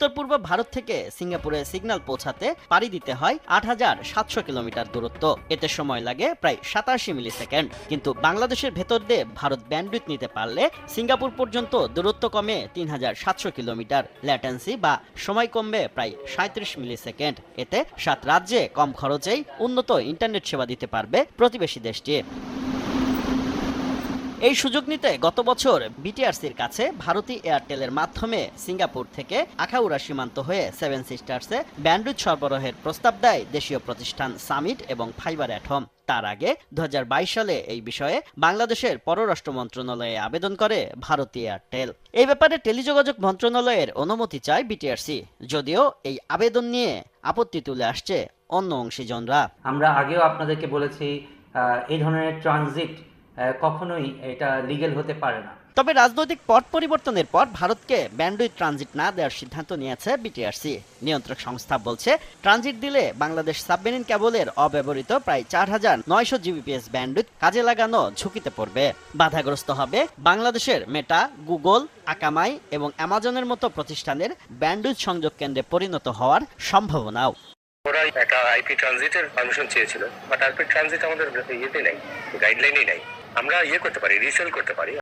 উত্তর পূর্ব ভারত থেকে সিঙ্গাপুরে সিগন্যাল পৌঁছাতে পাড়ি দিতে হয় ৮৭০০ কিলোমিটার দূরত্ব। এতে সময় লাগে প্রায় ৮৭ মিলি সেকেন্ড। কিন্তু বাংলাদেশের ভেতর দিয়ে ভারত ব্যান্ডউইথ নিতে পারলে সিঙ্গাপুর পর্যন্ত দূরত্ব কমে ৩৭০০ কিলোমিটার। ল্যাটেন্সি বা সময় কমবে প্রায় ৩৭ মিলি সেকেন্ড। এতে ৭ রাজ্যে কম খরচেই উন্নত ইন্টারনেট সেবা দিতে পারবে প্রতিবেশী দেশটি। এই সুযোগ নিতে গত বছর বিটিআরসির কাছে ভারতী এয়ারটেলের মাধ্যমে সিঙ্গাপুর থেকে আখাউড়া সীমান্ত হয়ে সেভেন সিস্টার্সে ব্যান্ডউইথ সরবরাহের প্রস্তাব দেয় দেশীয় প্রতিষ্ঠান সামিট এবং ফাইবার অ্যাট হোম। তার আগে ২০২২ সালে এই বিষয়ে বাংলাদেশের পররাষ্ট্র মন্ত্রণালয়ে আবেদন করে ভারতী এয়ারটেল। এই ব্যাপারে টেলিযোগাযোগ মন্ত্রণালয়ের অনুমতি চায় বিটিআরসি, যদিও এই আবেদন নিয়ে আপত্তি তুলে আসছে অন্য অংশীজনরা। আমরা আগেও আপনাদেরকে বলেছি এই ধরনের ট্রানজিট কখনোই এটা লিগ্যাল হতে পারে না। তবে রাজনৈতিক পট পরিবর্তনের পর ভারতকে ব্যান্ডউইথ ট্রানজিট না দেওয়ার সিদ্ধান্ত নিয়েছে বিটিআরসি। নিয়ন্ত্রক সংস্থা বলছে, ট্রানজিট দিলে বাংলাদেশ সাবমেরিন কেবলের অব্যবহৃত প্রায় ৪৯০০ জিবিপিএস ব্যান্ডউইথ কাজে লাগানো ঝুঁকিতে পড়বে। বাধাগ্রস্ত হবে বাংলাদেশের মেটা, গুগল, আকামাই এবং অ্যামাজনের মতো প্রতিষ্ঠানের ব্যান্ডউইথ সংযোগ কেন্দ্রে পরিণত হওয়ার সম্ভাবনাও। ওরা একটা আইপি ট্রানজিটের পারমিশন চেয়েছিল, বাট আইপি ট্রানজিট আমাদের ইয়েতে নেই, গাইডলাইনেই নেই। আমরা করতে পারি, রিসেল করতে পারি।